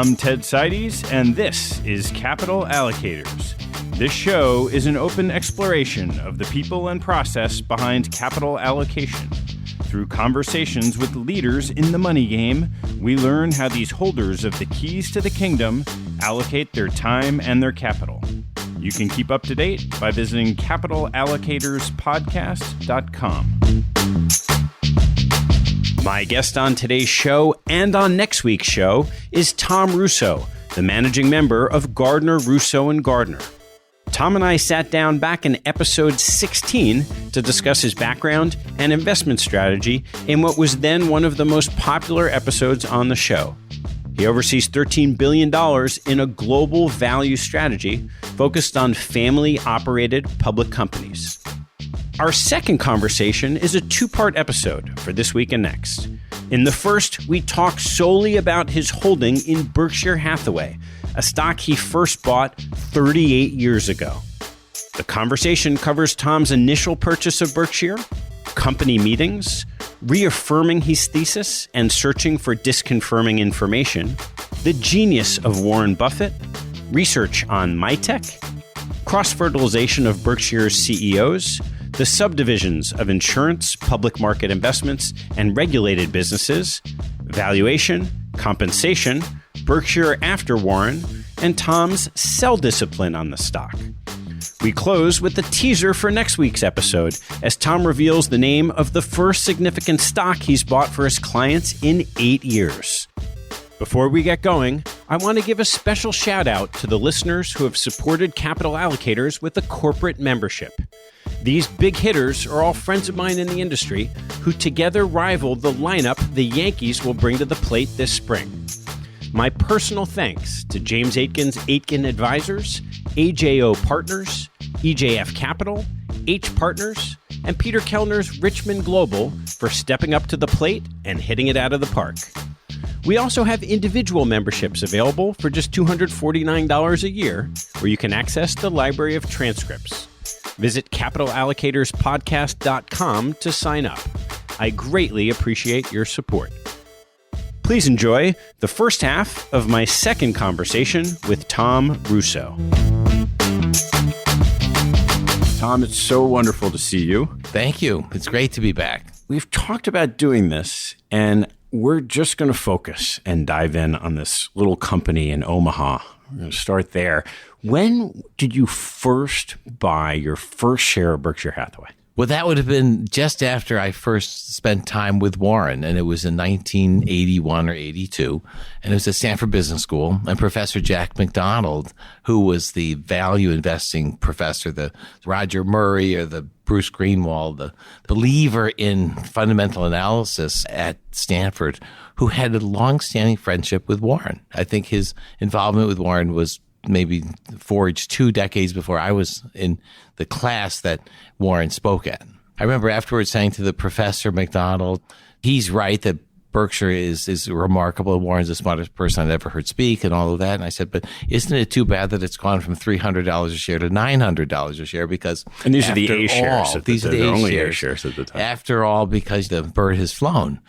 I'm Ted Seides, and this is Capital Allocators. This show is an open exploration of the people and process behind capital allocation. Through conversations with leaders in the money game, we learn how these holders of the keys to the kingdom allocate their time and their capital. You can keep up to date by visiting capitalallocatorspodcast.com. My guest on today's show and on next week's show is Tom Russo, the managing member of Gardner, Russo, and Gardner. Tom and I sat down back in episode 16 to discuss his background and investment strategy in what was then one of the most popular episodes on the show. He oversees $13 billion in a global value strategy focused on family-operated public companies. Our second conversation is a two-part episode for this week and next. In the first, we talk solely about his holding in Berkshire Hathaway, a stock he first bought 38 years ago. The conversation covers Tom's initial purchase of Berkshire, company meetings, reaffirming his thesis and searching for disconfirming information, the genius of Warren Buffett, research on Mitek, cross-fertilization of Berkshire's CEOs, the subdivisions of insurance, public market investments, and regulated businesses, valuation, compensation, Berkshire after Warren, and Tom's sell discipline on the stock. We close with the teaser for next week's episode as Tom reveals the name of the first significant stock he's bought for his clients in 8 years. Before we get going, I want to give a special shout out to the listeners who have supported Capital Allocators with a corporate membership. These big hitters are all friends of mine in the industry who together rival the lineup the Yankees will bring to the plate this spring. My personal thanks to James Aitken's Aitken Advisors, AJO Partners, EJF Capital, H Partners, and Peter Kellner's Richmond Global for stepping up to the plate and hitting it out of the park. We also have individual memberships available for just $249 a year, where you can access the library of transcripts. Visit capitalallocatorspodcast.com to sign up. I greatly appreciate your support. Please enjoy the first half of my second conversation with Tom Russo. Tom, it's so wonderful to see you. Thank you. It's great to be back. We've talked about doing this, and we're just going to focus and dive in on this little company in Omaha. We're going to start there. When did you first buy your first share of Berkshire Hathaway? Well, that would have been just after I first spent time with Warren, and it was in 1981 or 82, and it was at Stanford Business School, and Professor Jack McDonald, who was the value investing professor, the Roger Murray or the Bruce Greenwald, the believer in fundamental analysis at Stanford, who had a long-standing friendship with Warren. I think his involvement with Warren was maybe forged 2 decades before I was in the class that Warren spoke at. I remember afterwards saying to the Professor McDonald, he's right that Berkshire is remarkable. Warren's the smartest person I've ever heard speak and all of that. And I said, but isn't it too bad that it's gone from $300 a share to $900 a share? Because and these are the A shares. These are the only A A shares at the time. After all, because the bird has flown.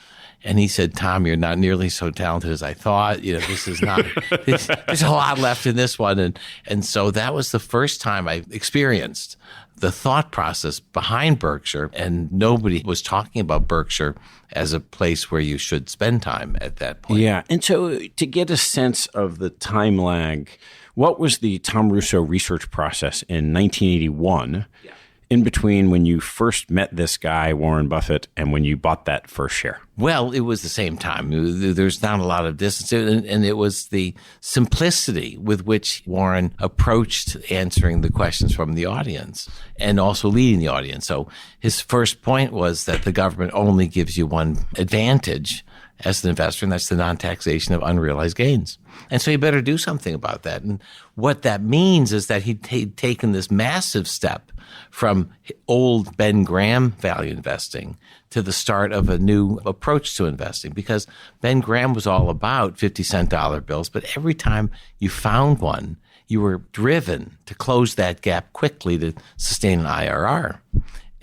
And he said, Tom, you're not nearly so talented as I thought. You know, this is not, there's a lot left in this one. And so that was the first time I experienced the thought process behind Berkshire. And nobody was talking about Berkshire as a place where you should spend time at that point. Yeah. And so to get a sense of the time lag, what was the Tom Russo research process in 1981? Yeah. In between when you first met this guy, Warren Buffett, and when you bought that first share? Well, it was the same time. There's not a lot of distance, and it was the simplicity with which Warren approached answering the questions from the audience and also leading the audience. So his first point was that the government only gives you one advantage as an investor, and that's the non-taxation of unrealized gains. And so you better do something about that. And what that means is that he'd taken this massive step from old Ben Graham value investing to the start of a new approach to investing, because Ben Graham was all about 50-cent dollar bills, but every time you found one, you were driven to close that gap quickly to sustain an IRR.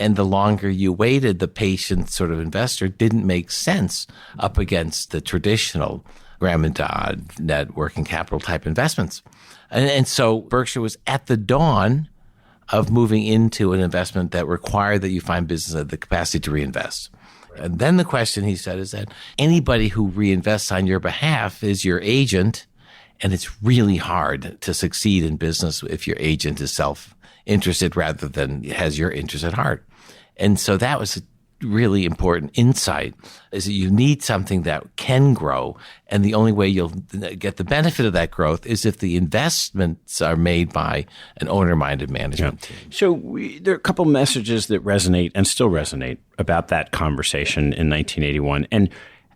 And the longer you waited, the patient sort of investor didn't make sense up against the traditional Graham and Dodd, net working capital type investments. And so Berkshire was at the dawn of moving into an investment that required that you find business that had the capacity to reinvest. And then the question, he said, is that anybody who reinvests on your behalf is your agent, and it's really hard to succeed in business if your agent is self-interested rather than has your interest at heart. And so that was a really important insight, is that you need something that can grow, and the only way you'll get the benefit of that growth is if the investments are made by an owner-minded management team. So there are a couple messages that resonate and still resonate about that conversation in 1981. And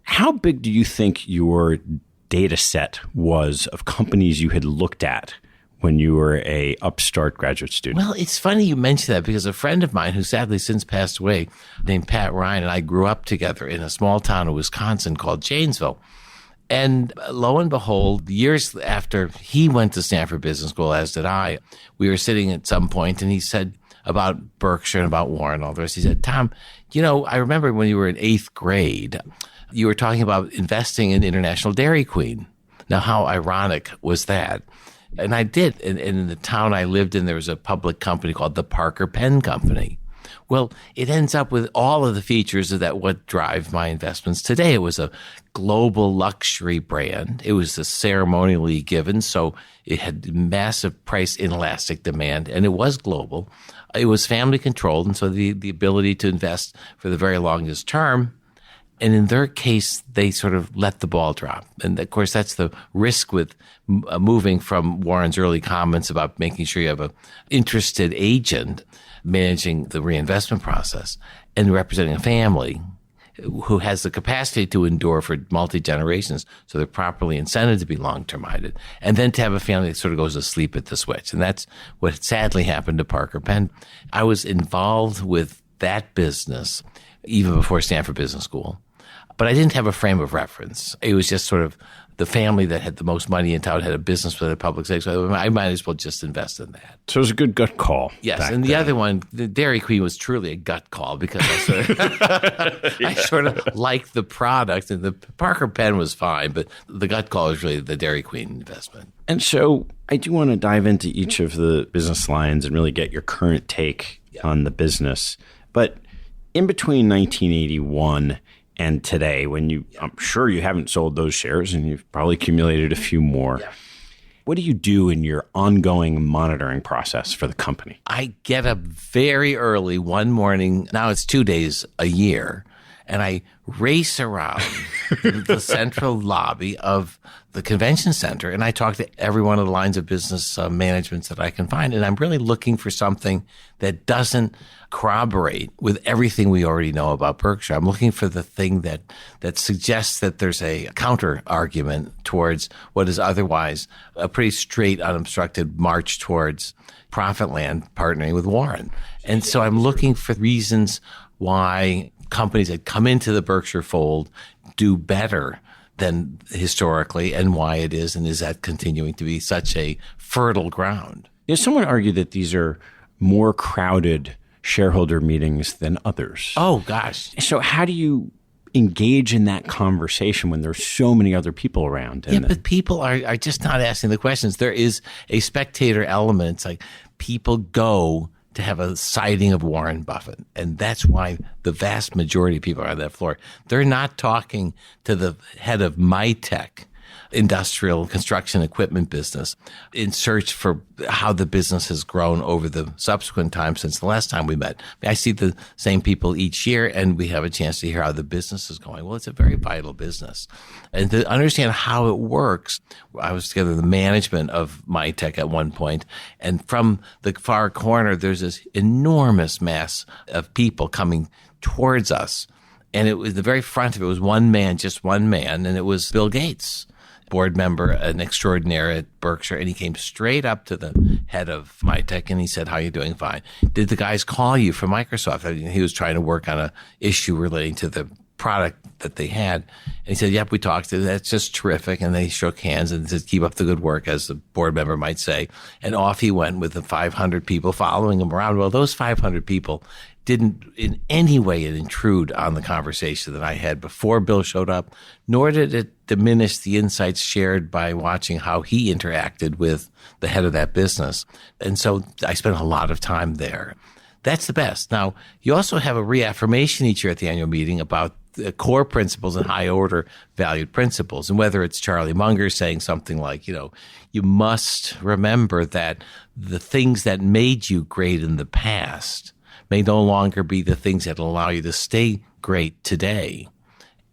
how big do you think your data set was of companies you had looked at when you were a upstart graduate student? Well, it's funny you mention that, because a friend of mine who sadly since passed away, named Pat Ryan, and I grew up together in a small town in Wisconsin called Janesville. And lo and behold, years after he went to Stanford Business School, as did I, we were sitting at some point and he said about Berkshire and about Warren and all the rest. He said, Tom, I remember when you were in 8th grade, you were talking about investing in International Dairy Queen. Now, how ironic was that? And I did. And in the town I lived in, there was a public company called the Parker Pen Company. Well, it ends up with all of the features of that what drive my investments today. It was a global luxury brand. It was ceremonially given, so it had massive price inelastic demand, and it was global. It was family controlled, and so the ability to invest for the very longest term. And in their case, they sort of let the ball drop. And of course, that's the risk with moving from Warren's early comments about making sure you have an interested agent managing the reinvestment process and representing a family who has the capacity to endure for multi-generations, so they're properly incented to be long-term minded, and then to have a family that sort of goes to sleep at the switch. And that's what sadly happened to Parker Pen. I was involved with that business even before Stanford Business School. But I didn't have a frame of reference. It was just sort of the family that had the most money in town had a business with a public sector. So I might as well just invest in that. So it was a good gut call. Yes. And the other one, the Dairy Queen, was truly a gut call because I sort of liked the product, and the Parker Pen was fine, but the gut call is really the Dairy Queen investment. And so I do want to dive into each of the business lines and really get your current take on the business. But in between 1981 and today, when I'm sure you haven't sold those shares and you've probably accumulated a few more. Yeah. What do you do in your ongoing monitoring process for the company? I get up very early one morning. Now it's 2 days a year. And I race around the central lobby of the convention center, and I talk to every one of the lines of business managements that I can find. And I'm really looking for something that doesn't corroborate with everything we already know about Berkshire. I'm looking for the thing that suggests that there's a counter argument towards what is otherwise a pretty straight, unobstructed march towards profit land partnering with Warren. And so I'm looking for reasons why companies that come into the Berkshire fold do better than historically, and why it is, and is that continuing to be such a fertile ground? Someone argued that these are more crowded shareholder meetings than others. Oh, gosh. So how do you engage in that conversation when there's so many other people around? Yeah, but people are just not asking the questions. There is a spectator element. It's like people go to have a sighting of Warren Buffett. And that's why the vast majority of people are on that floor. They're not talking to the head of Mitek, industrial construction equipment business, in search for how the business has grown over the subsequent time since the last time we met. I see the same people each year, and we have a chance to hear how the business is going. Well, it's a very vital business. And to understand how it works, I was together with the management of Mitek at one point, and from the far corner, there's this enormous mass of people coming towards us. And it was the very front of it was one man, just one man, and it was Bill Gates, board member, an extraordinaire at Berkshire, and he came straight up to the head of Mitek and he said, "How are you doing?" "Fine." "Did the guys call you from Microsoft?" I mean, he was trying to work on an issue relating to the product that they had. And he said, "Yep, we talked to them. That's just terrific." And they shook hands and said, "Keep up the good work," as the board member might say. And off he went with the 500 people following him around. Well, those 500 people didn't in any way intrude on the conversation that I had before Bill showed up, nor did it diminish the insights shared by watching how he interacted with the head of that business. And so I spent a lot of time there. That's the best. Now, you also have a reaffirmation each year at the annual meeting about the core principles and high order valued principles. And whether it's Charlie Munger saying something like, you must remember that the things that made you great in the past may no longer be the things that allow you to stay great today,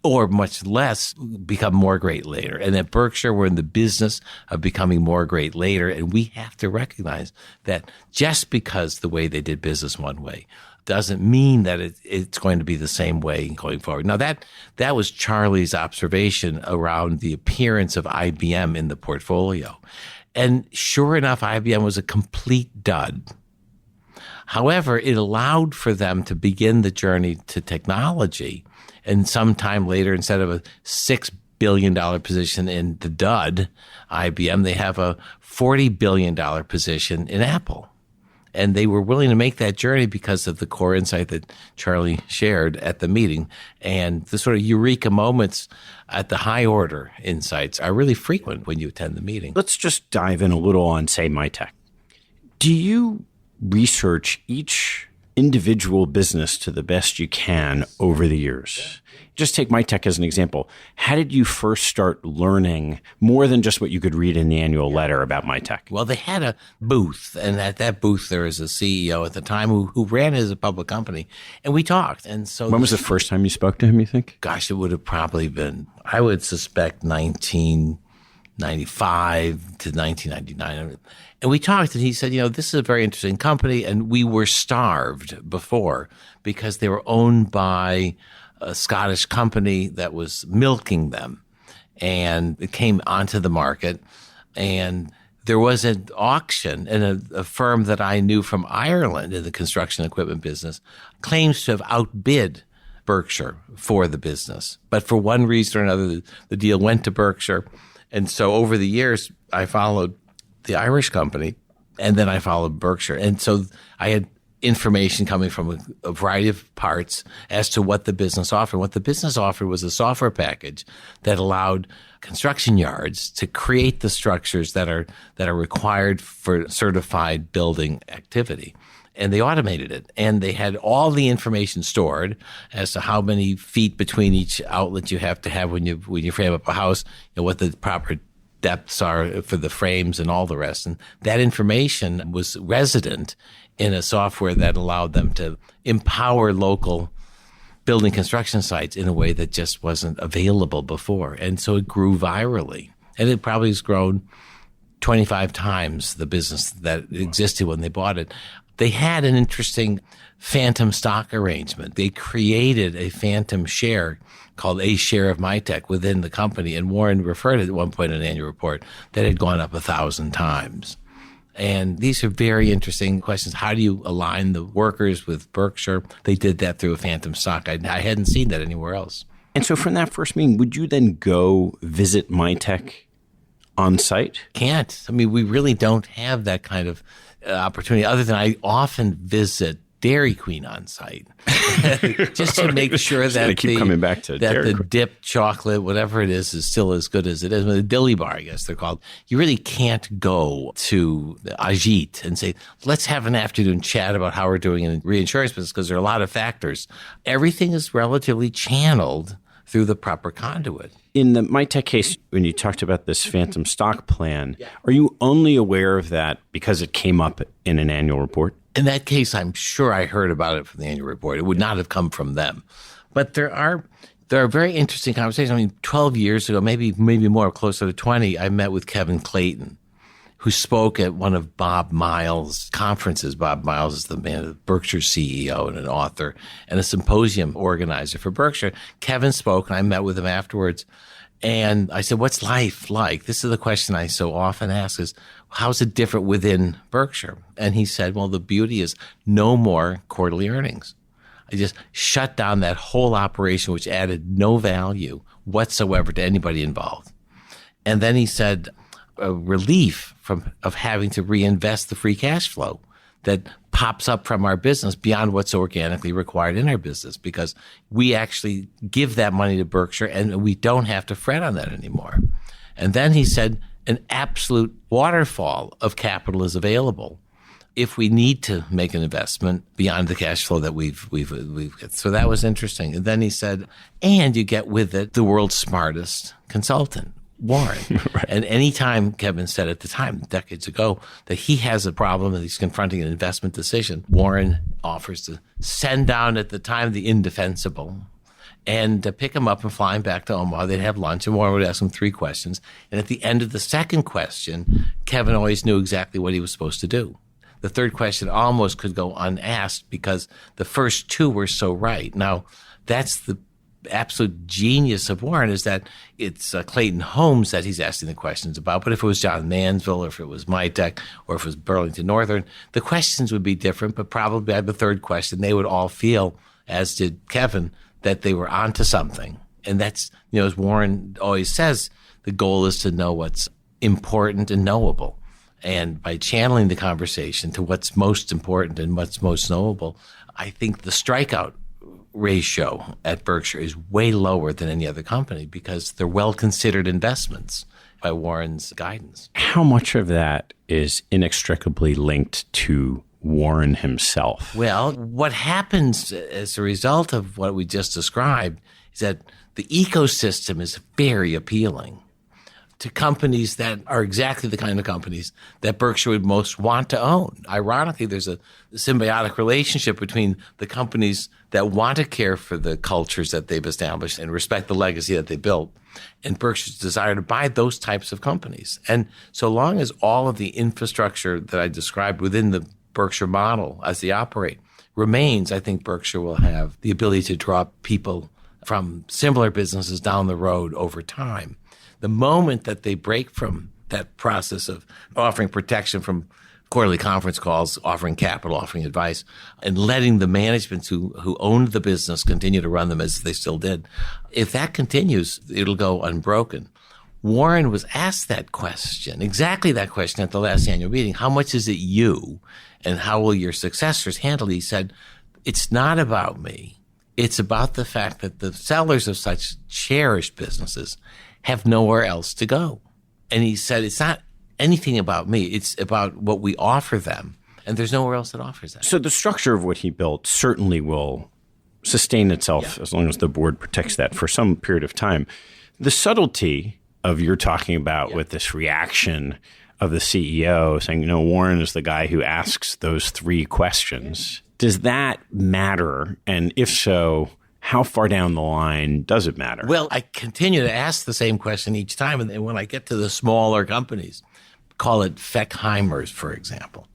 or much less become more great later. And at Berkshire, we're in the business of becoming more great later. And we have to recognize that just because the way they did business one way doesn't mean that it's going to be the same way going forward. Now, that was Charlie's observation around the appearance of IBM in the portfolio. And sure enough, IBM was a complete dud. However, it allowed for them to begin the journey to technology. And sometime later, instead of a $6 billion position in the dud, IBM, they have a $40 billion position in Apple. And they were willing to make that journey because of the core insight that Charlie shared at the meeting. And the sort of eureka moments at the high order insights are really frequent when you attend the meeting. Let's just dive in a little on, say, Mitek. Do you research each individual business to the best you can over the years? Just take Mitek as an example. How did you first start learning more than just what you could read in the annual letter about Mitek? Well, they had a booth, and at that booth there was a CEO at the time who ran it as a public company, and we talked. And so, when was the first time you spoke to him, you think? Gosh, it would have probably been, I would suspect, 1995 to 1999. And we talked, and he said, this is a very interesting company, and we were starved before because they were owned by a Scottish company that was milking them. And it came onto the market, and there was an auction, and a firm that I knew from Ireland in the construction equipment business claims to have outbid Berkshire for the business. But for one reason or another, the deal went to Berkshire. And so over the years, I followed the Irish company, and then I followed Berkshire. And so I had information coming from a variety of parts as to what the business offered. What the business offered was a software package that allowed construction yards to create the structures that are required for certified building activity. And they automated it. And they had all the information stored as to how many feet between each outlet you have to have when you frame up a house, what the proper depths are for the frames and all the rest. And that information was resident in a software that allowed them to empower local building construction sites in a way that just wasn't available before. And so it grew virally. And it probably has grown 25 times the business that existed when they bought it. They had an interesting phantom stock arrangement. They created a phantom share called a share of Mitek within the company. And Warren referred at one point in an annual report that had gone up 1,000 times. And these are very interesting questions. How do you align the workers with Berkshire? They did that through a phantom stock. I hadn't seen that anywhere else. And so from that first meeting, would you then go visit Mitek on site? Can't. I mean, we really don't have that kind of opportunity, other than I often visit Dairy Queen on site just to make sure that the dipped chocolate, whatever it is still as good as it is. The Dilly Bar, I guess they're called. You really can't go to Ajit and say, let's have an afternoon chat about how we're doing in the reinsurance business, because there are a lot of factors. Everything is relatively channeled through the proper conduit. In the Mitek case, when you talked about this phantom stock plan, are you only aware of that because it came up in an annual report? In that case, I'm sure I heard about it from the annual report. It would not have come from them. But there are very interesting conversations. I mean, 12 years ago, maybe more, closer to 20, I met with Kevin Clayton, who spoke at one of Bob Miles' conferences. Bob Miles is the Berkshire CEO and an author and a symposium organizer for Berkshire. Kevin spoke, and I met with him afterwards. And I said, what's life like? This is the question I so often ask is, how's it different within Berkshire? And he said, well, the beauty is no more quarterly earnings. I just shut down that whole operation, which added no value whatsoever to anybody involved. And then he said, a relief of having to reinvest the free cash flow that pops up from our business beyond what's organically required in our business, because we actually give that money to Berkshire and we don't have to fret on that anymore. And then he said an absolute waterfall of capital is available if we need to make an investment beyond the cash flow that we've. So that was interesting. And then he said, and you get with it the world's smartest consultant, Warren. Right. And anytime Kevin said at the time, decades ago, that he has a problem and he's confronting an investment decision, Warren offers to send down at the time the indefensible and pick him up and fly him back to Omaha. They'd have lunch and Warren would ask him 3 questions. And at the end of the second question, Kevin always knew exactly what he was supposed to do. The third question almost could go unasked because the first 2 were so right. Now, that's the absolute genius of Warren, is that it's Clayton Homes that he's asking the questions about. But if it was John Mansville, or if it was Mitek, or if it was Burlington Northern, the questions would be different. But probably by the third question, they would all feel, as did Kevin, that they were onto something. And that's, as Warren always says, the goal is to know what's important and knowable. And by channeling the conversation to what's most important and what's most knowable, I think the strikeout ratio at Berkshire is way lower than any other company because they're well-considered investments by Warren's guidance. How much of that is inextricably linked to Warren himself? Well, what happens as a result of what we just described is that the ecosystem is very appealing to companies that are exactly the kind of companies that Berkshire would most want to own. Ironically, there's a symbiotic relationship between the companies that want to care for the cultures that they've established and respect the legacy that they built, and Berkshire's desire to buy those types of companies. And so long as all of the infrastructure that I described within the Berkshire model as they operate remains, I think Berkshire will have the ability to draw people from similar businesses down the road over time. The moment that they break from that process of offering protection from quarterly conference calls, offering capital, offering advice, and letting the management who owned the business continue to run them as they still did, if that continues, it'll go unbroken. Warren was asked that question, exactly that question at the last annual meeting. How much is it you, and how will your successors handle it? He said, it's not about me. It's about the fact that the sellers of such cherished businesses have nowhere else to go. And he said, it's not anything about me. It's about what we offer them. And there's nowhere else that offers that. So the structure of what he built certainly will sustain itself as long as the board protects that for some period of time. The subtlety of you're talking about with this reaction of the CEO saying, Warren is the guy who asks those 3 questions. Does that matter? And if so, how far down the line does it matter? Well, I continue to ask the same question each time. And when I get to the smaller companies, call it Feckheimers, for example,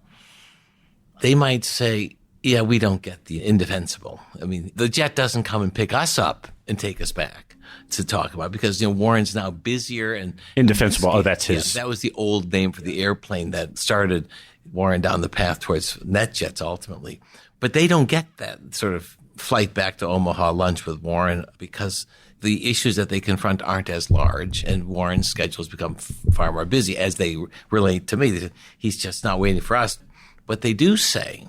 they might say, yeah, we don't get the indefensible. I mean, the jet doesn't come and pick us up and take us back to talk about, because, Warren's now busier and indefensible. Oh, that's his. Yeah, that was the old name for the airplane that started Warren down the path towards NetJets ultimately. But they don't get that sort of flight back to Omaha lunch with Warren because the issues that they confront aren't as large, and Warren's schedules become far more busy as they relate to me. He's just not waiting for us. What they do say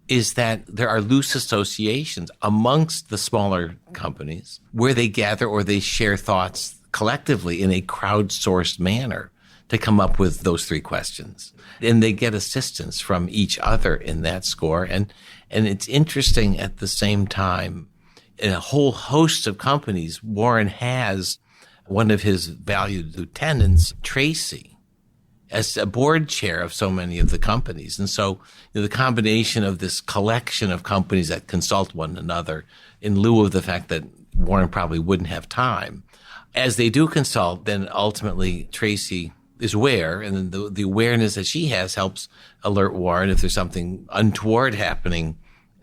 is that there are loose associations amongst the smaller companies where they gather or they share thoughts collectively in a crowdsourced manner to come up with those 3 questions. And they get assistance from each other in that score. And it's interesting at the same time, in a whole host of companies, Warren has one of his valued lieutenants, Tracy, as a board chair of so many of the companies. And so the combination of this collection of companies that consult one another in lieu of the fact that Warren probably wouldn't have time, as they do consult, then ultimately Tracy is aware, and then the awareness that she has helps alert Warren if there's something untoward happening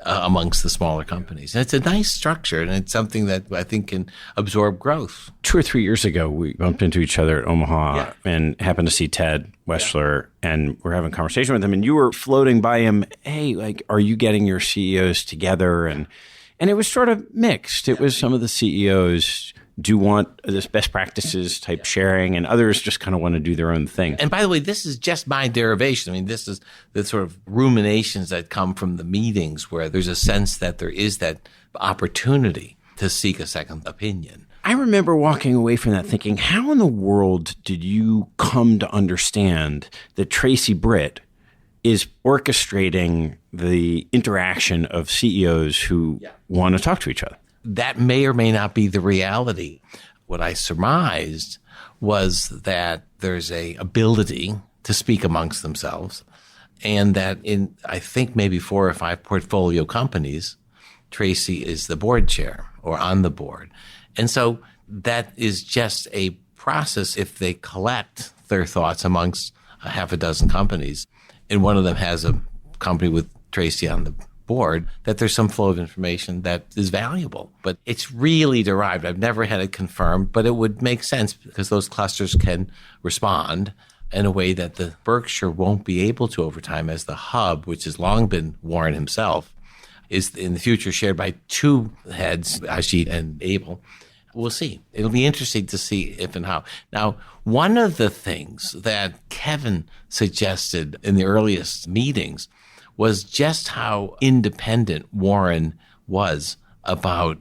amongst the smaller companies. And it's a nice structure, and it's something that I think can absorb growth. 2 or 3 years ago, we bumped into each other at Omaha and happened to see Ted Weschler, and we're having a conversation with him, and you were floating by him, hey, are you getting your CEOs together? And it was sort of mixed. It was some of the CEOs do want this best practices type sharing, and others just kind of want to do their own thing. And by the way, this is just my derivation. I mean, this is the sort of ruminations that come from the meetings where there's a sense that there is that opportunity to seek a second opinion. I remember walking away from that thinking, how in the world did you come to understand that Tracy Britt is orchestrating the interaction of CEOs who want to talk to each other? That may or may not be the reality. What I surmised was that there's a ability to speak amongst themselves, and that in, I think, maybe 4 or 5 portfolio companies, Tracy is the board chair or on the board. And so that is just a process. If they collect their thoughts amongst a half a dozen companies, and one of them has a company with Tracy on the board, that there's some flow of information that is valuable. But it's really derived. I've never had it confirmed, but it would make sense because those clusters can respond in a way that the Berkshire won't be able to over time, as the hub, which has long been Warren himself, is in the future shared by 2 heads, Ajit and Abel. We'll see. It'll be interesting to see if and how. Now, one of the things that Kevin suggested in the earliest meetings was just how independent Warren was about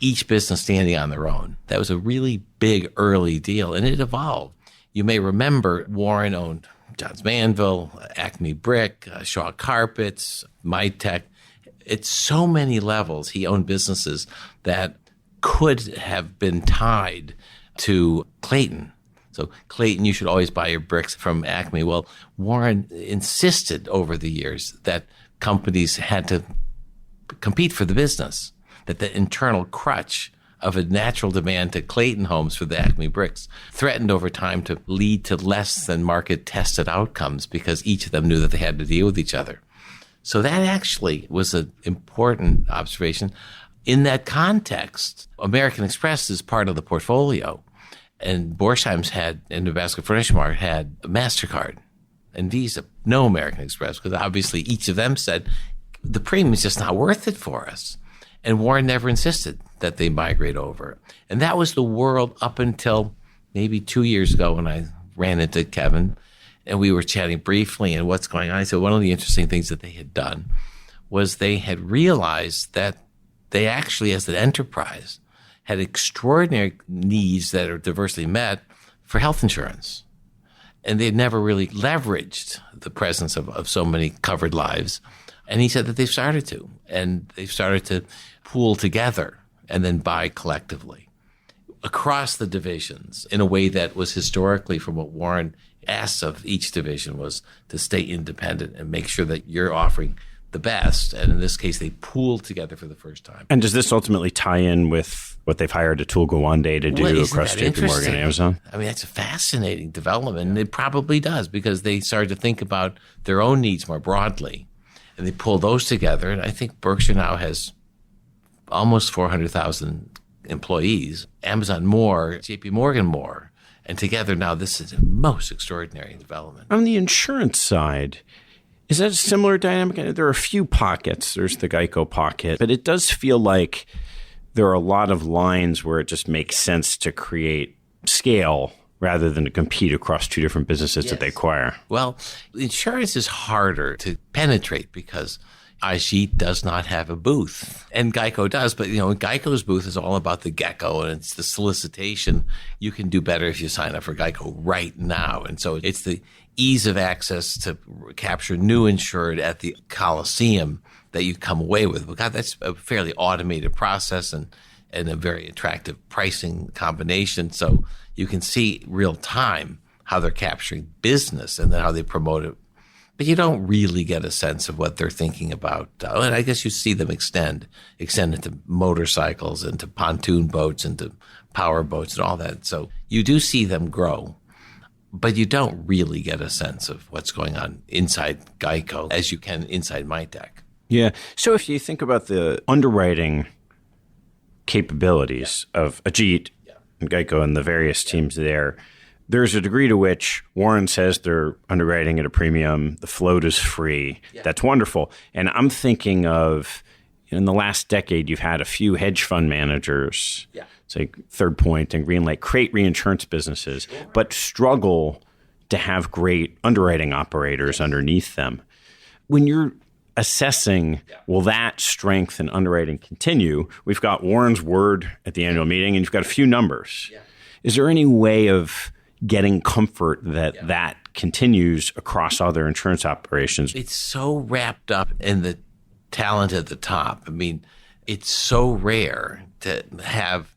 each business standing on their own. That was a really big early deal, and it evolved. You may remember Warren owned Johns Manville, Acme Brick, Shaw Carpets, Mitek. At so many levels, he owned businesses that could have been tied to Clayton. So Clayton, you should always buy your bricks from Acme. Well, Warren insisted over the years that companies had to compete for the business, that the internal crutch of a natural demand to Clayton homes for the Acme bricks threatened over time to lead to less than market tested outcomes because each of them knew that they had to deal with each other. So that actually was an important observation. In that context, American Express is part of the portfolio, and Borsheim's had, and Nebraska Furniture Mart had MasterCard and Visa, no American Express, because obviously each of them said, the premium is just not worth it for us. And Warren never insisted that they migrate over. And that was the world up until maybe 2 years ago when I ran into Kevin and we were chatting briefly and what's going on. I said one of the interesting things that they had done was they had realized that they actually, as an enterprise, had extraordinary needs that are diversely met for health insurance. And they had never really leveraged the presence of so many covered lives. And he said that they've started to. And they've started to pool together and then buy collectively across the divisions in a way that was historically, from what Warren asked of each division, was to stay independent and make sure that you're offering the best. And in this case, they pooled together for the first time. And does this ultimately tie in with what they've hired Atul Gawande to do across JP Morgan and Amazon? I mean, that's a fascinating development. And it probably does, because they started to think about their own needs more broadly. And they pulled those together. And I think Berkshire now has almost 400,000 employees, Amazon more, JP Morgan more. And together now, this is a most extraordinary development. On the insurance side, is that a similar dynamic? There are a few pockets. There's the Geico pocket, but it does feel like there are a lot of lines where it just makes sense to create scale rather than to compete across 2 different businesses that they acquire. Well, insurance is harder to penetrate because Ajit does not have a booth, and Geico does. But, Geico's booth is all about the gecko, and it's the solicitation. You can do better if you sign up for Geico right now. And so it's the ease of access to capture new insured at the Coliseum that you come away with. But God, that's a fairly automated process and a very attractive pricing combination. So you can see real time how they're capturing business and then how they promote it. But you don't really get a sense of what they're thinking about. And I guess you see them extend it to motorcycles and to pontoon boats and to power boats and all that. So you do see them grow, but you don't really get a sense of what's going on inside Geico as you can inside Mitek. Yeah. So if you think about the underwriting capabilities of Ajit and Geico and the various teams there, there's a degree to which Warren says they're underwriting at a premium. The float is free. Yeah. That's wonderful. And I'm thinking of in the last decade, you've had a few hedge fund managers, say Third Point and Green Lake, create reinsurance businesses, but struggle to have great underwriting operators underneath them. When you're assessing, will that strength in underwriting continue? We've got Warren's word at the annual meeting, and you've got a few numbers. Is there any way of getting comfort that that continues across other insurance operations? It's so wrapped up in the talent at the top. I mean, it's so rare to have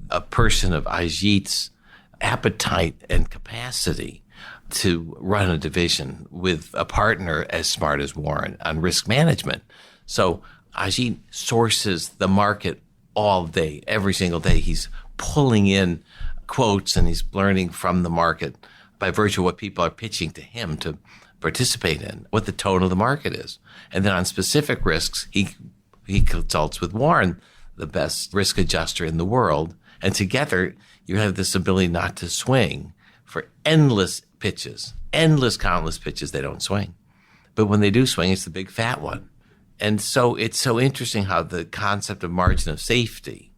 a person of Ajit's appetite and capacity to run a division with a partner as smart as Warren on risk management. So Ajit sources the market all day, every single day. He's pulling in quotes and he's learning from the market by virtue of what people are pitching to him to participate in, what the tone of the market is. And then on specific risks, he consults with Warren, the best risk adjuster in the world. And together, you have this ability not to swing for endless pitches, countless pitches. They don't swing. But when they do swing, it's the big fat one. And so it's so interesting how the concept of margin of safety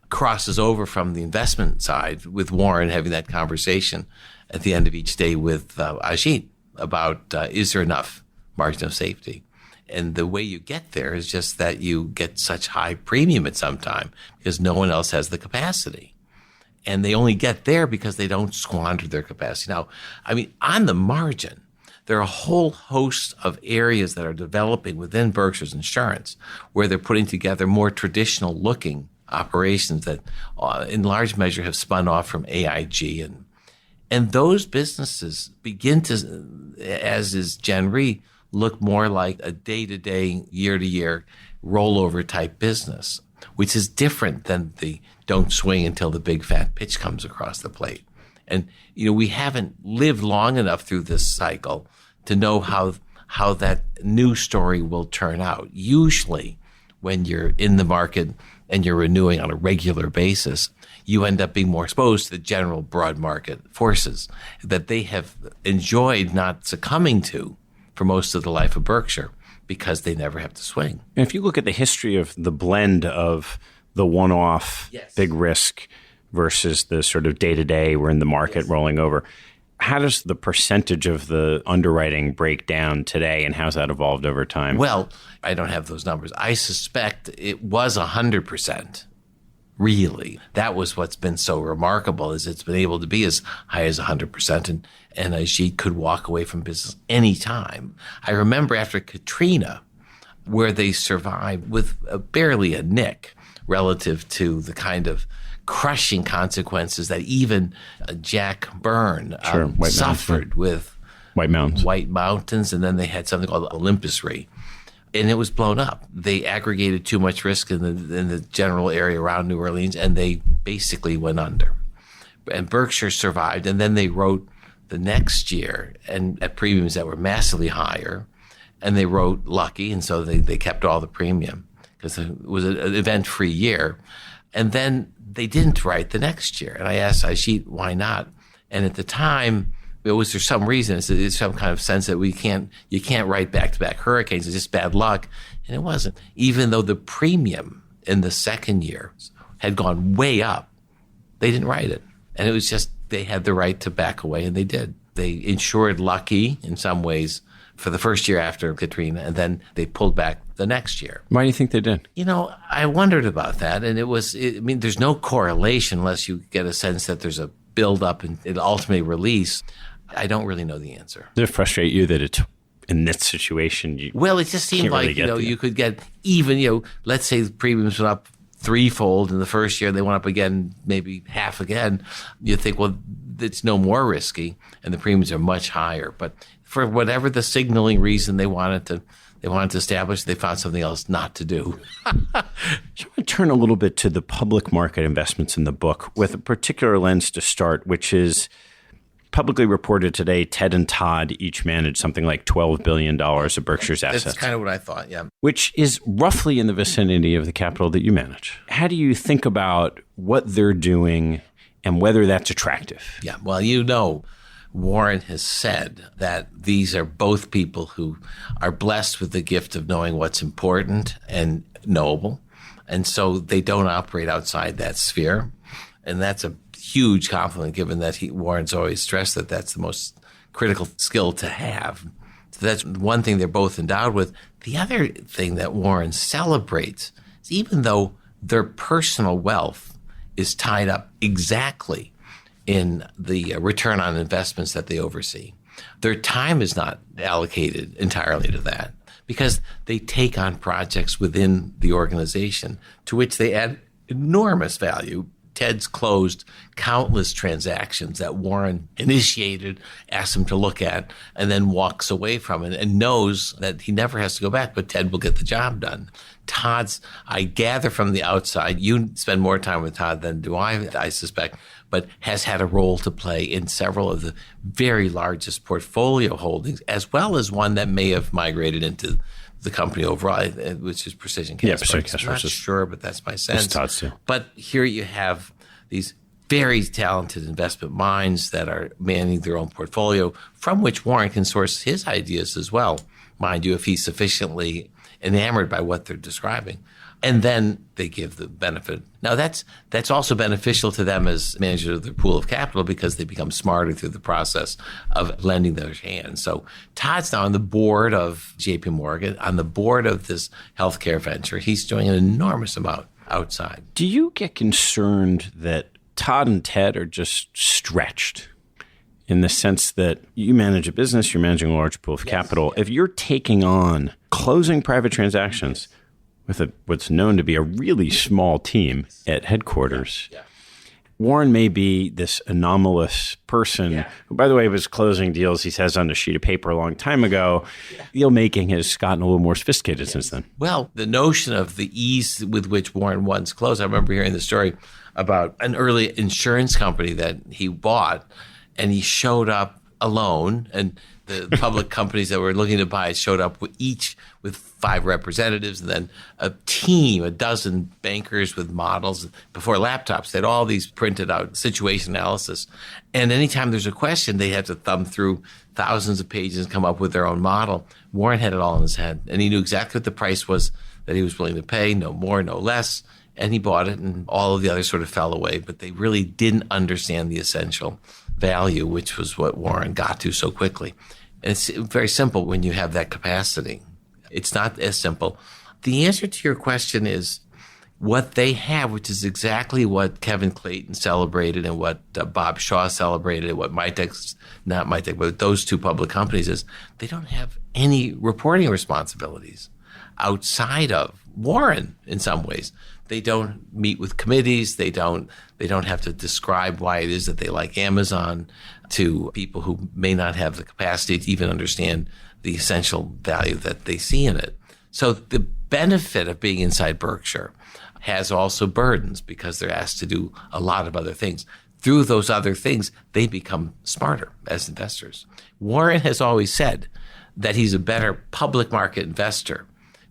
crosses over from the investment side, with Warren having that conversation at the end of each day with Ajit about is there enough margin of safety? And the way you get there is just that you get such high premium at some time because no one else has the capacity. And they only get there because they don't squander their capacity. Now, I mean, on the margin, there are a whole host of areas that are developing within Berkshire's insurance where they're putting together more traditional looking operations that in large measure have spun off from AIG. And those businesses begin to, as is Gen Re, look more like a day-to-day, year-to-year rollover type business, which is different than the don't swing until the big fat pitch comes across the plate. And, we haven't lived long enough through this cycle to know how that new story will turn out. Usually when you're in the market and you're renewing on a regular basis, you end up being more exposed to the general broad market forces that they have enjoyed not succumbing to for most of the life of Berkshire because they never have to swing. And if you look at the history of the blend of the one-off big risk versus the sort of day-to-day we're in the market rolling over, how does the percentage of the underwriting break down today, and how's that evolved over time? Well, I don't have those numbers. I suspect it was 100%. Really, that was what's been so remarkable, is it's been able to be as high as 100%, and Ajit could walk away from business anytime. I remember after Katrina, where they survived with barely a nick relative to the kind of crushing consequences that even Jack Byrne suffered with White Mountains, and then they had something called Olympus Re. And it was blown up. They aggregated too much risk in the general area around New Orleans, and they basically went under. And Berkshire survived, and then they wrote the next year and at premiums that were massively higher, and they wrote lucky, and so they kept all the premium because it was an event-free year. And then they didn't write the next year. And I asked Ajit, why not? And at the time, was there some reason? It's some kind of sense that you can't write back-to-back hurricanes. It's just bad luck. And it wasn't. Even though the premium in the second year had gone way up, they didn't write it. And it was just they had the right to back away, and they did. They insured lucky in some ways for the first year after Katrina, and then they pulled back the next year. Why do you think they did? I wondered about that. And there's no correlation unless you get a sense that there's a build-up and it ultimately release. I don't really know the answer. Does it frustrate you that it's in this situation? It just seemed like, you could get even, let's say the premiums went up threefold in the first year, they went up again, maybe half again. You think, well, it's no more risky and the premiums are much higher. But for whatever the signaling reason they wanted to establish, they found something else not to do. So I want to turn a little bit to the public market investments in the book with a particular lens to start, which is publicly reported today, Ted and Todd each manage something like $12 billion of Berkshire's assets. That's kind of what I thought, yeah. Which is roughly in the vicinity of the capital that you manage. How do you think about what they're doing and whether that's attractive? Yeah, well, Warren has said that these are both people who are blessed with the gift of knowing what's important and knowable. And so they don't operate outside that sphere. And that's a huge compliment, given that Warren's always stressed that that's the most critical skill to have. So that's one thing they're both endowed with. The other thing that Warren celebrates is even though their personal wealth is tied up exactly in the return on investments that they oversee, their time is not allocated entirely to that because they take on projects within the organization to which they add enormous value. Ted's closed countless transactions that Warren initiated, asked him to look at, and then walks away from it and knows that he never has to go back, but Ted will get the job done. Todd's, I gather from the outside, you spend more time with Todd than do I suspect, but has had a role to play in several of the very largest portfolio holdings, as well as one that may have migrated into the company overall, which is Precision Castparts. Yeah, Precision Castparts. I'm not sure, but that's my sense. It's Todd's too. But here you have these very talented investment minds that are managing their own portfolio, from which Warren can source his ideas as well, mind you, if he's sufficiently enamored by what they're describing. And then they give the benefit. Now, that's also beneficial to them as managers of their pool of capital because they become smarter through the process of lending their hands. So Todd's now on the board of JP Morgan, on the board of this healthcare venture. He's doing an enormous amount outside. Do you get concerned that Todd and Ted are just stretched in the sense that you manage a business, you're managing a large pool of capital. If you're taking on closing private transactions with what's known to be a really small team at headquarters, Warren may be this anomalous person who, by the way, was closing deals he says on a sheet of paper a long time ago. Deal making has gotten a little more sophisticated since then. Well, the notion of the ease with which Warren once closed, I remember hearing the story about an early insurance company that he bought, and he showed up alone, and the public companies that were looking to buy it showed up each with 5 representatives, and then a team, a dozen bankers with models before laptops. They had all these printed out situation analysis. And anytime there's a question, they had to thumb through thousands of pages and come up with their own model. Warren had it all in his head, and he knew exactly what the price was that he was willing to pay, no more, no less. And he bought it, and all of the others sort of fell away, but they really didn't understand the essential value, which was what Warren got to so quickly. And it's very simple when you have that capacity. It's not as simple. The answer to your question is what they have, which is exactly what Kevin Clayton celebrated and what Bob Shaw celebrated and what Mitek, not Mitek, but those two public companies is they don't have any reporting responsibilities outside of Warren in some ways. They don't meet with committees. They don't have to describe why it is that they like Amazon to people who may not have the capacity to even understand the essential value that they see in it. So the benefit of being inside Berkshire has also burdens because they're asked to do a lot of other things. Through those other things, they become smarter as investors. Warren has always said that he's a better public market investor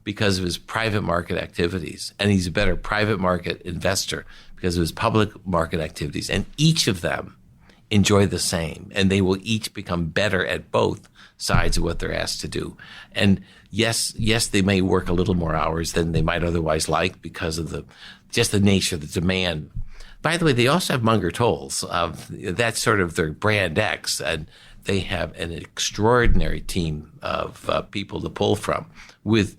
because of his private market activities, and he's a better private market investor because of his public market activities. And each of them enjoy the same, and they will each become better at both sides of what they're asked to do. And yes, they may work a little more hours than they might otherwise like because of just the nature of the demand. By the way, they also have Munger Tolles. That's sort of their brand X, and they have an extraordinary team of people to pull from with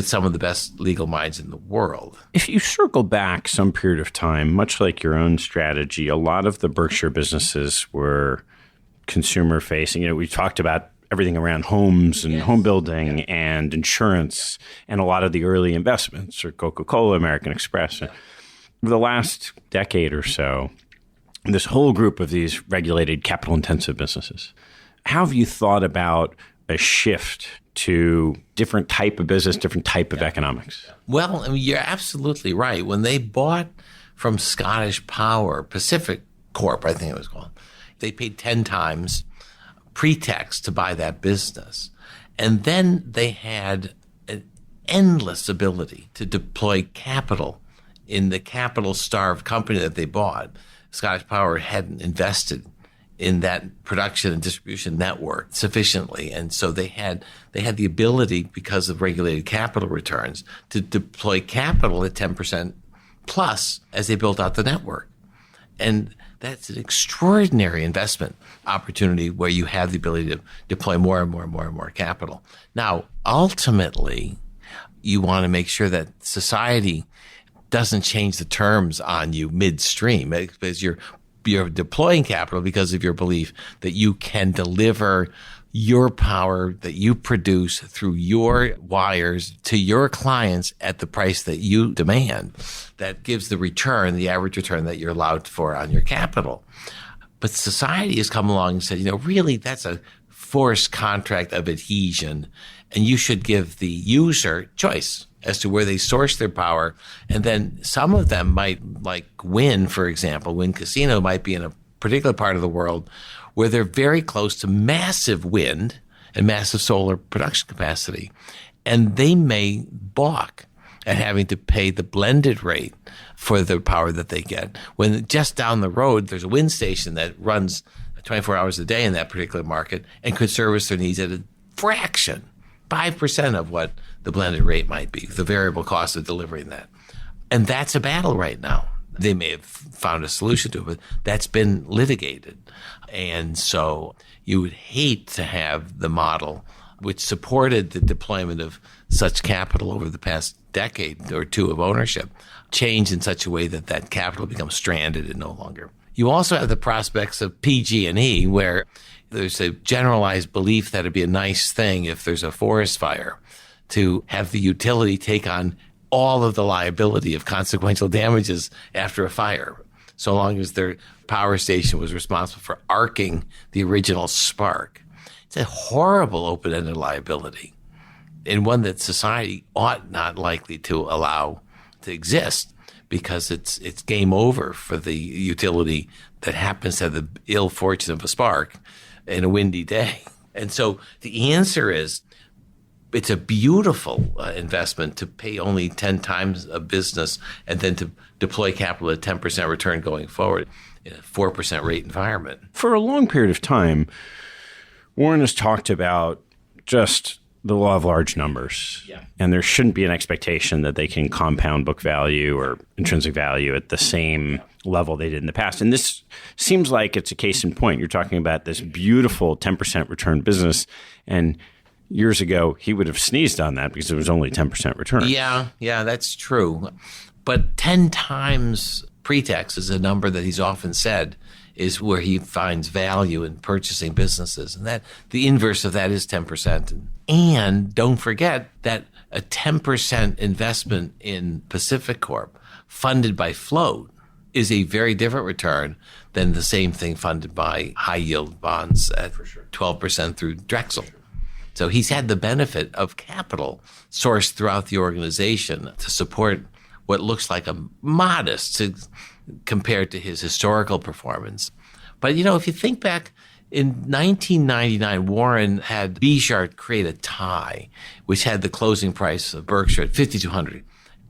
some of the best legal minds in the world. If you circle back some period of time, much like your own strategy, a lot of the Berkshire businesses were consumer facing. You know, we talked about everything around homes and home building and insurance and a lot of the early investments, or Coca-Cola, American Express. Over the last decade or so, this whole group of these regulated capital intensive businesses. How have you thought about a shift to different type of business, different type of economics? Well, I mean, you're absolutely right. When they bought from Scottish Power, Pacific Corp, I think it was called, they paid 10 times pre-tax to buy that business. And then they had an endless ability to deploy capital in the capital-starved company that they bought. Scottish Power hadn't invested in that production and distribution network sufficiently. And so they had the ability, because of regulated capital returns, to deploy capital at 10% plus as they built out the network. And that's an extraordinary investment opportunity where you have the ability to deploy more and more and more and more capital. Now, ultimately, you want to make sure that society doesn't change the terms on you midstream, because you're deploying capital because of your belief that you can deliver your power that you produce through your wires to your clients at the price that you demand. That gives the return, the average return that you're allowed for on your capital. But society has come along and said, really, that's a forced contract of adhesion, and you should give the user choice as to where they source their power. And then some of them might, like Wynn, for example, Wynn Casino might be in a particular part of the world where they're very close to massive wind and massive solar production capacity. And they may balk at having to pay the blended rate for the power that they get, when just down the road, there's a wind station that runs 24 hours a day in that particular market and could service their needs at a fraction, 5% of what the blended rate might be, the variable cost of delivering that. And that's a battle right now. They may have found a solution to it, but that's been litigated. And so you would hate to have the model which supported the deployment of such capital over the past decade or two of ownership change in such a way that that capital becomes stranded and no longer. You also have the prospects of PG&E, where there's a generalized belief that it'd be a nice thing if there's a forest fire to have the utility take on all of the liability of consequential damages after a fire, so long as their power station was responsible for arcing the original spark. It's a horrible open-ended liability, and one that society ought not likely to allow to exist, because it's game over for the utility that happens to have the ill fortune of a spark in a windy day. And so the answer is, it's a beautiful investment to pay only 10 times a business and then to deploy capital at 10% return going forward in a 4% rate environment. For a long period of time, Warren has talked about just the law of large numbers. Yeah. And there shouldn't be an expectation that they can compound book value or intrinsic value at the same level they did in the past. And this seems like it's a case in point. You're talking about this beautiful 10% return business, and years ago, he would have sneezed on that because it was only 10% return. Yeah, that's true. But 10 times pre-tax is a number that he's often said is where he finds value in purchasing businesses. And that the inverse of that is 10%. And don't forget that a 10% investment in Pacific Corp funded by float is a very different return than the same thing funded by high-yield bonds at 12% through Drexel. So he's had the benefit of capital sourced throughout the organization to support what looks like a modest compared to his historical performance. But, if you think back, in 1999, Warren had Bijart create a tie, which had the closing price of Berkshire at $5,200.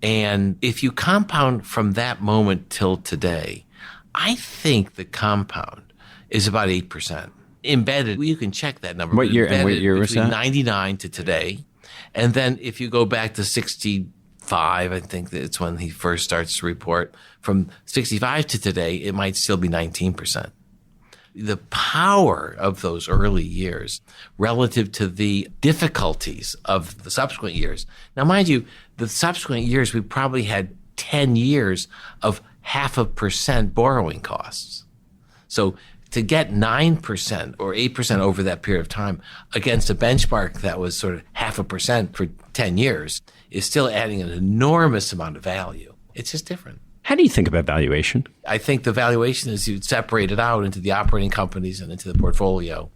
And if you compound from that moment till today, I think the compound is about 8%. Embedded, you can check that number. What year was that? Between 99 to today. And then if you go back to 65, I think that's when he first starts to report. From 65 to today, it might still be 19%. The power of those early years relative to the difficulties of the subsequent years. Now, mind you, the subsequent years, we probably had 10 years of 0.5% borrowing costs. So to get 9% or 8% over that period of time against a benchmark that was sort of 0.5% for 10 years is still adding an enormous amount of value. It's just different. How do you think about valuation? I think the valuation is you'd separate it out into the operating companies and into the portfolio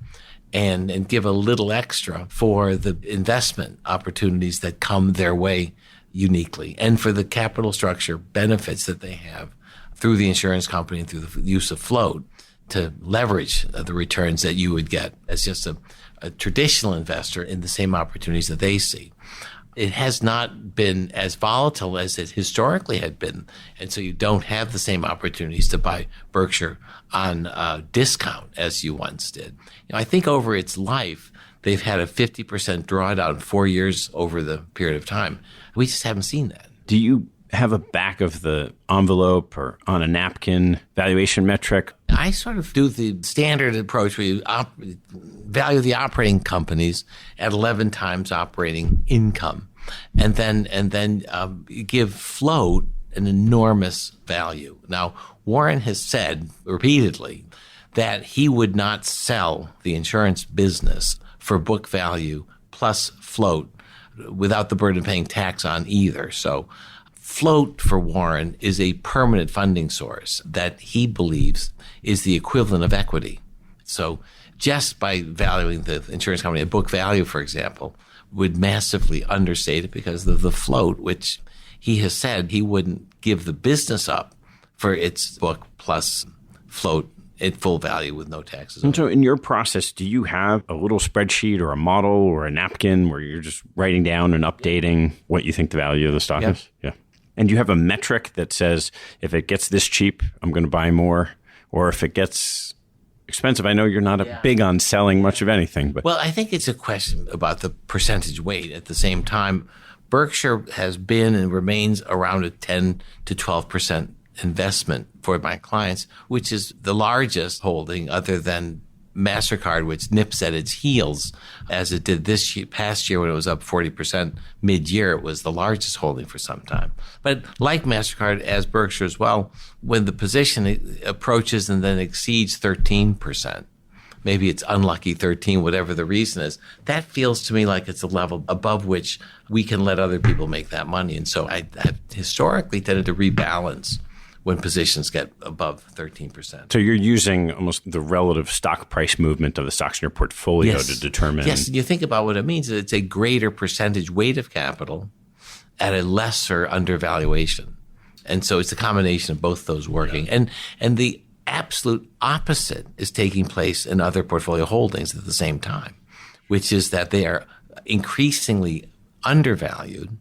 and give a little extra for the investment opportunities that come their way uniquely and for the capital structure benefits that they have through the insurance company and through the use of float to leverage the returns that you would get as just a traditional investor in the same opportunities that they see. It has not been as volatile as it historically had been. And so you don't have the same opportunities to buy Berkshire on discount as you once did. I think over its life, they've had a 50% drawdown 4 years over the period of time. We just haven't seen that. Do you have a back of the envelope or on a napkin valuation metric? I sort of do the standard approach where you value the operating companies at 11 times operating income, and then give float an enormous value. Now, Warren has said repeatedly that he would not sell the insurance business for book value plus float without the burden of paying tax on either. So float for Warren is a permanent funding source that he believes is the equivalent of equity. So just by valuing the insurance company at book value, for example, would massively understate it because of the float, which he has said he wouldn't give the business up for its book plus float at full value with no taxes. And so in your process, do you have a little spreadsheet or a model or a napkin where you're just writing down and updating what you think the value of the stock is? Yeah. And do you have a metric that says, if it gets this cheap, I'm going to buy more? Or if it gets expensive, I know you're not big on selling much of anything. But well, I think it's a question about the percentage weight. At the same time, Berkshire has been and remains around a 10 to 12% investment for my clients, which is the largest holding other than MasterCard, which nips at its heels as it did this past year when it was up 40% mid-year. It was the largest holding for some time. But like MasterCard, as Berkshire as well, when the position approaches and then exceeds 13%, maybe it's unlucky 13, whatever the reason is, that feels to me like it's a level above which we can let other people make that money. And so I've historically tended to rebalance when positions get above 13%. So you're using almost the relative stock price movement of the stocks in your portfolio to determine. Yes, you think about what it means. It's a greater percentage weight of capital at a lesser undervaluation. And so it's a combination of both those working. Yeah. And the absolute opposite is taking place in other portfolio holdings at the same time, which is that they are increasingly undervalued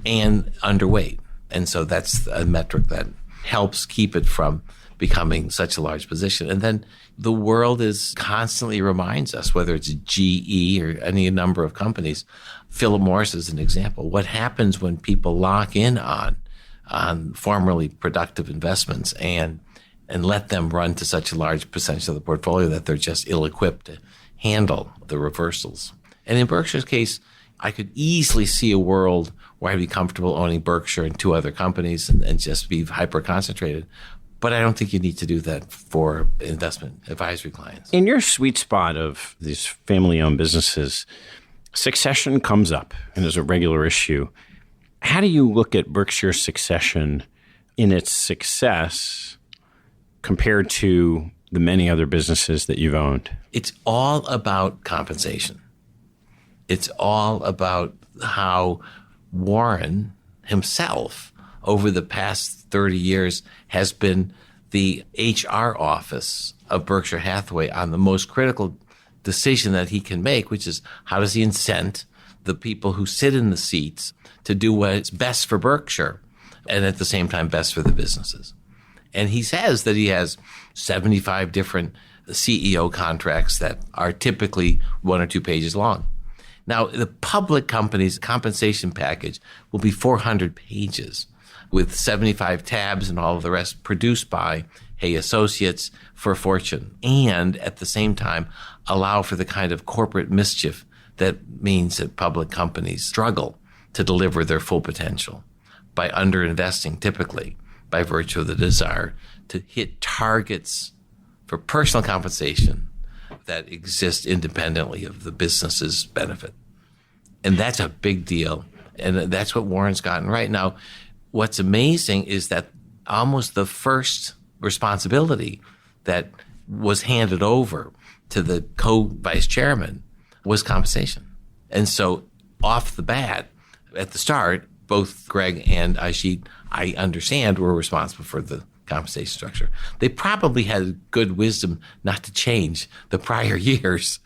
and underweight. And so that's a metric that helps keep it from becoming such a large position. And then the world constantly reminds us, whether it's GE or any number of companies, Philip Morris is an example. What happens when people lock in on formerly productive investments and let them run to such a large percentage of the portfolio that they're just ill-equipped to handle the reversals? And in Berkshire's case, I could easily see a world where I'd be comfortable owning Berkshire and two other companies and just be hyper-concentrated. But I don't think you need to do that for investment advisory clients. In your sweet spot of these family-owned businesses, succession comes up and is a regular issue. How do you look at Berkshire's succession in its success compared to the many other businesses that you've owned? It's all about compensation. It's all about how Warren himself, over the past 30 years, has been the HR office of Berkshire Hathaway on the most critical decision that he can make, which is how does he incent the people who sit in the seats to do what's best for Berkshire and at the same time best for the businesses. And he says that he has 75 different CEO contracts that are typically 1 or 2 pages long. Now, the public company's compensation package will be 400 pages with 75 tabs and all of the rest produced by Hay Associates for a fortune, and at the same time allow for the kind of corporate mischief that means that public companies struggle to deliver their full potential by underinvesting, typically by virtue of the desire to hit targets for personal compensation that exist independently of the business's benefit. And that's a big deal. And that's what Warren's gotten right. Now, what's amazing is that almost the first responsibility that was handed over to the co-vice chairman was compensation. And so off the bat, at the start, both Greg and Ajit, I understand, were responsible for the compensation structure. They probably had good wisdom not to change the prior years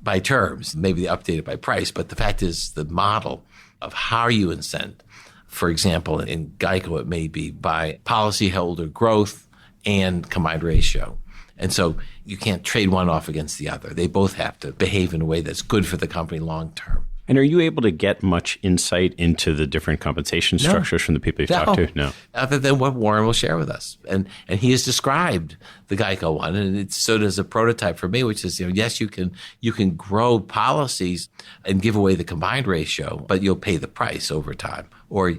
by terms. Maybe they updated by price, but the fact is the model of how you incent. For example, in Geico, it may be by policyholder growth and combined ratio. And so you can't trade one off against the other. They both have to behave in a way that's good for the company long term. And are you able to get much insight into the different compensation structures from the people you've talked to? No. Other than what Warren will share with us. And he has described the Geico one, and it's so does a prototype for me, which is, yes, you can grow policies and give away the combined ratio, but you'll pay the price over time. Or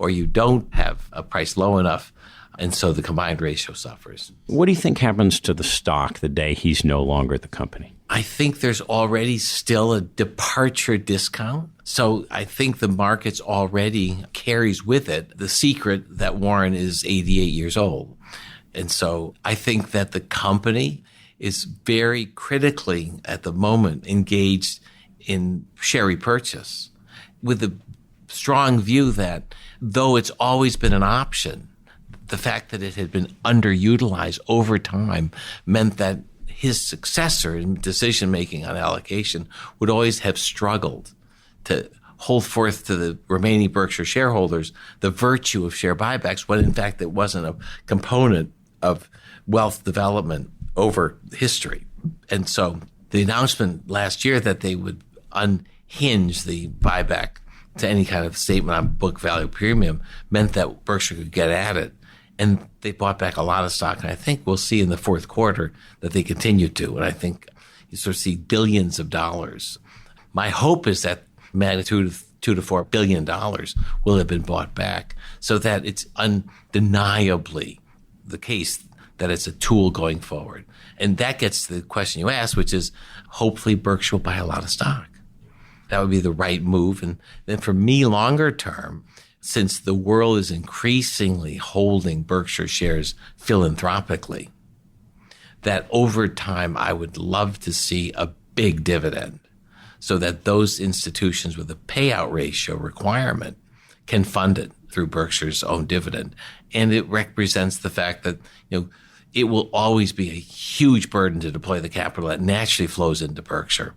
you don't have a price low enough, and so the combined ratio suffers. What do you think happens to the stock the day he's no longer at the company? I think there's already still a departure discount. So I think the market's already carries with it the secret that Warren is 88 years old. And so I think that the company is very critically at the moment engaged in share repurchase with the strong view that though it's always been an option, the fact that it had been underutilized over time meant that his successor in decision-making on allocation would always have struggled to hold forth to the remaining Berkshire shareholders the virtue of share buybacks when, in fact, it wasn't a component of wealth development over history. And so the announcement last year that they would unhinge the buyback to any kind of statement on book value premium meant that Berkshire could get at it. And they bought back a lot of stock. And I think we'll see in the fourth quarter that they continue to. And I think you sort of see billions of dollars. My hope is that magnitude of $2 to $4 billion will have been bought back so that it's undeniably the case that it's a tool going forward. And that gets to the question you asked, which is hopefully Berkshire will buy a lot of stock. That would be the right move. And then for me, longer term, since the world is increasingly holding Berkshire shares philanthropically, that over time I would love to see a big dividend so that those institutions with a payout ratio requirement can fund it through Berkshire's own dividend. And it represents the fact that, it will always be a huge burden to deploy the capital that naturally flows into Berkshire,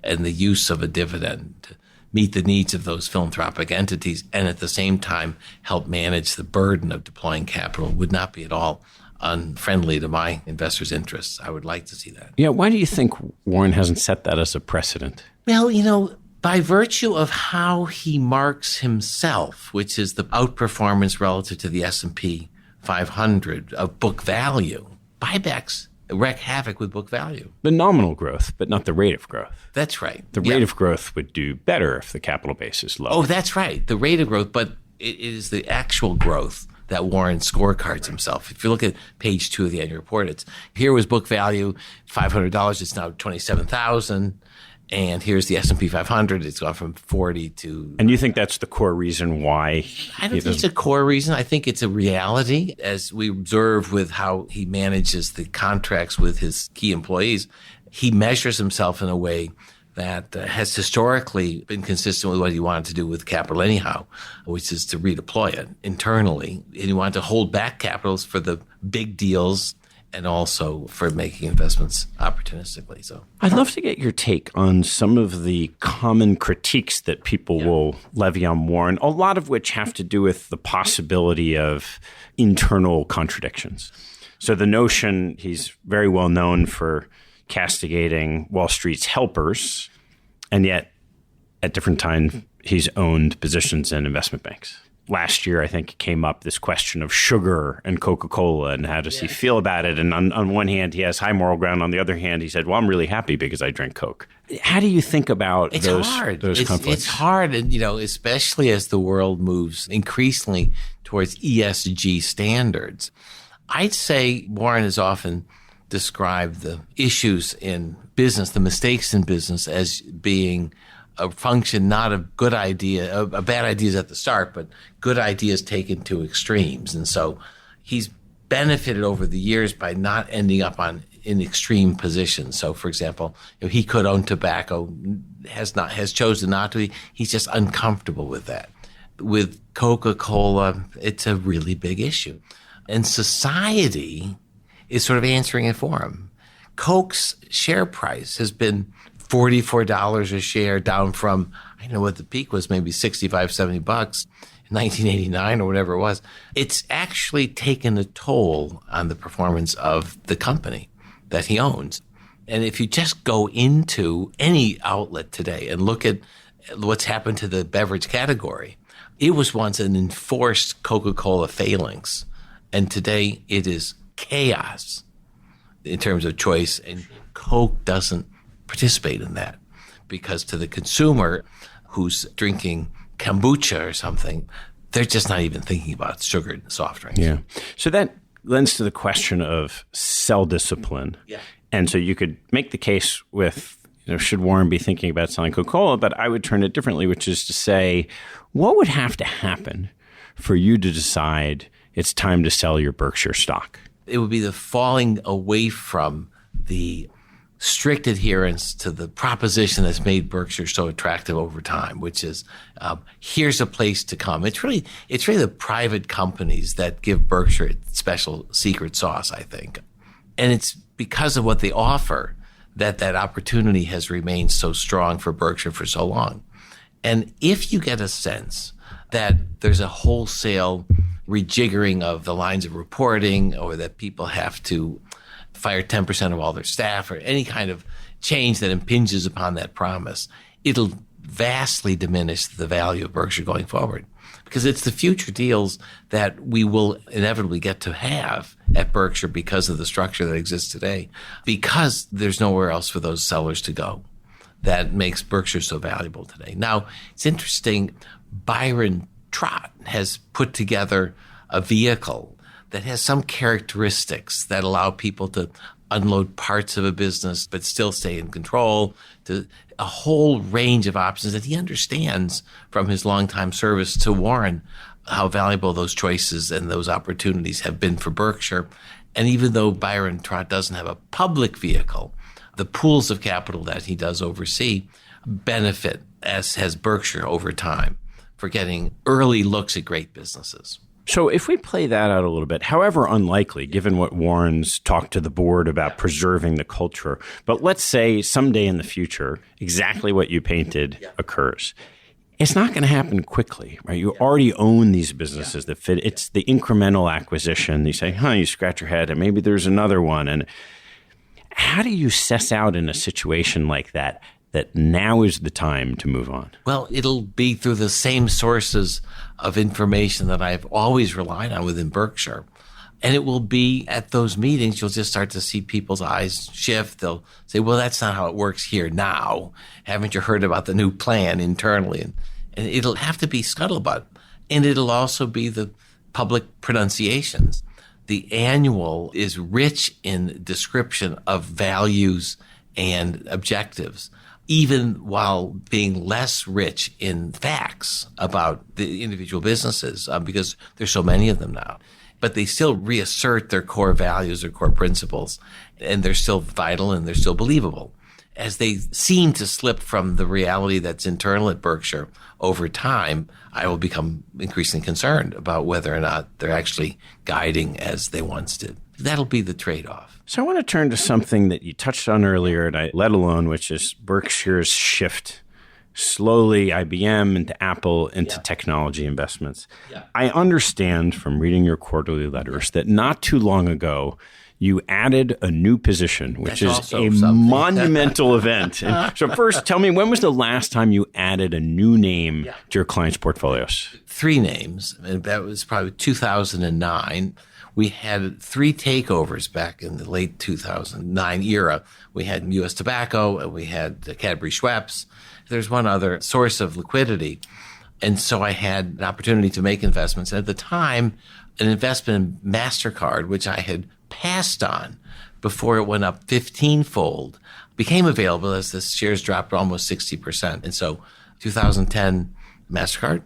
and the use of a dividend to meet the needs of those philanthropic entities and at the same time help manage the burden of deploying capital would not be at all unfriendly to my investors' interests. I would like to see that. Yeah, why do you think Warren hasn't set that as a precedent? Well, by virtue of how he marks himself, which is the outperformance relative to the S&P 500 of book value, buybacks wreak havoc with book value. The nominal growth, but not the rate of growth. That's right. The rate of growth would do better if the capital base is low. Oh, that's right. The rate of growth, but it is the actual growth that Warren scorecards himself. If you look at page 2 of the annual report, here was book value, $500. It's now $27,000. And here's the S&P 500. It's gone from 40 to... And you think that's the core reason why... I don't think it's a core reason. I think it's a reality. As we observe with how he manages the contracts with his key employees, he measures himself in a way that has historically been consistent with what he wanted to do with capital anyhow, which is to redeploy it internally. And he wanted to hold back capitals for the big deals and also for making investments opportunistically. So I'd love to get your take on some of the common critiques that people will levy on Warren, a lot of which have to do with the possibility of internal contradictions. So the notion he's very well known for castigating Wall Street's helpers, and yet at different times he's owned positions in investment banks. Last year, I think, came up this question of sugar and Coca-Cola and how does he feel about it? And on one hand, he has high moral ground. On the other hand, he said, well, I'm really happy because I drink Coke. How do you think about those conflicts? It's hard, and especially as the world moves increasingly towards ESG standards. I'd say Warren has often described the issues in business, the mistakes in business, as being a function not of good idea, of bad ideas at the start, but good ideas taken to extremes. And so he's benefited over the years by not ending up in extreme positions. So, for example, he could own tobacco, has chosen not to. He's just uncomfortable with that. With Coca-Cola, it's a really big issue. And society is sort of answering it for him. Coke's share price has been $44 a share down from, I don't know what the peak was, maybe 65, 70 bucks in 1989 or whatever it was. It's actually taken a toll on the performance of the company that he owns. And if you just go into any outlet today and look at what's happened to the beverage category, it was once an enforced Coca-Cola phalanx. And today it is chaos in terms of choice. And Coke doesn't participate in that because to the consumer who's drinking kombucha or something, they're just not even thinking about sugared soft drinks. Yeah. So that lends to the question of sell discipline. Yeah. And so you could make the case with, should Warren be thinking about selling Coca-Cola? But I would turn it differently, which is to say, what would have to happen for you to decide it's time to sell your Berkshire stock? It would be the falling away from the strict adherence to the proposition that's made Berkshire so attractive over time, which is here's a place to come. It's really the private companies that give Berkshire its special secret sauce, I think. And it's because of what they offer that opportunity has remained so strong for Berkshire for so long. And if you get a sense that there's a wholesale rejiggering of the lines of reporting or that people have to fire 10% of all their staff or any kind of change that impinges upon that promise, it'll vastly diminish the value of Berkshire going forward. Because it's the future deals that we will inevitably get to have at Berkshire because of the structure that exists today, because there's nowhere else for those sellers to go. That makes Berkshire so valuable today. Now, it's interesting, Byron Trott has put together a vehicle that has some characteristics that allow people to unload parts of a business but still stay in control, to a whole range of options that he understands from his longtime service to Warren, how valuable those choices and those opportunities have been for Berkshire. And even though Byron Trott doesn't have a public vehicle, the pools of capital that he does oversee benefit, as has Berkshire over time, for getting early looks at great businesses. So if we play that out a little bit, however unlikely, given what Warren's talked to the board about preserving the culture, but let's say someday in the future, exactly what you painted occurs. It's not going to happen quickly, right? You already own these businesses that fit. It's the incremental acquisition. You say, you scratch your head and maybe there's another one. And how do you suss out in a situation like that now is the time to move on? Well, it'll be through the same sources of information that I've always relied on within Berkshire. And it will be at those meetings, you'll just start to see people's eyes shift. They'll say, well, that's not how it works here now. Haven't you heard about the new plan internally? And it'll have to be scuttlebutt. And it'll also be the public pronunciations. The annual is rich in description of values and objectives, even while being less rich in facts about the individual businesses, because there's so many of them now. But they still reassert their core values or core principles, and they're still vital and they're still believable. As they seem to slip from the reality that's internal at Berkshire over time, I will become increasingly concerned about whether or not they're actually guiding as they once did. That'll be the trade-off. So I want to turn to something that you touched on earlier, and I let alone, which is Berkshire's shift slowly, IBM into Apple, into technology investments. Yeah. I understand from reading your quarterly letters that not too long ago, you added a new position, which is a monumental event. And so first, tell me, when was the last time you added a new name to your clients' portfolios? 3 names, and that was probably 2009. We had 3 takeovers back in the late 2009 era. We had U.S. Tobacco, and we had Cadbury Schweppes. There's one other source of liquidity. And so I had an opportunity to make investments. And at the time, an investment in MasterCard, which I had passed on before it went up 15-fold, became available as the shares dropped almost 60%. And so 2010 MasterCard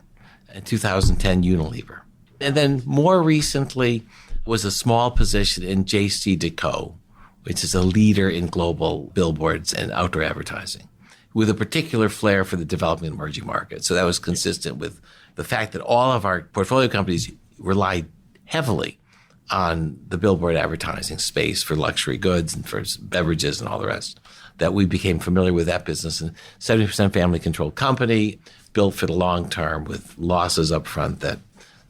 and 2010 Unilever. And then more recently was a small position in JCDecaux, which is a leader in global billboards and outdoor advertising, with a particular flair for the developing and emerging markets. So that was consistent with the fact that all of our portfolio companies relied heavily on the billboard advertising space for luxury goods and for beverages and all the rest, that we became familiar with that business. And 70% family-controlled company, built for the long term with losses up front that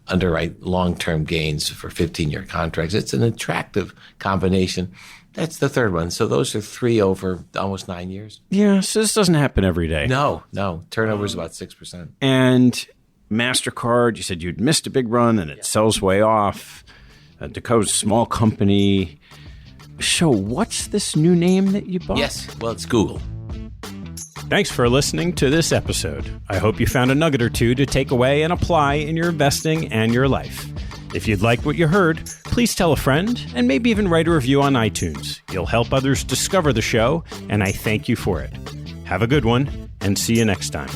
underwrite long-term gains for 15-year contracts. It's an attractive combination. That's the third one. So those are 3 over almost 9 years. Yeah, so this doesn't happen every day. No. Turnover is about 6%. And MasterCard, you said you'd missed a big run and it sells way off. Dakota's a small company. So what's this new name that you bought? Yes, well, it's Google. Thanks for listening to this episode. I hope you found a nugget or two to take away and apply in your investing and your life. If you'd like what you heard, please tell a friend and maybe even write a review on iTunes. You'll help others discover the show, and I thank you for it. Have a good one, and see you next time.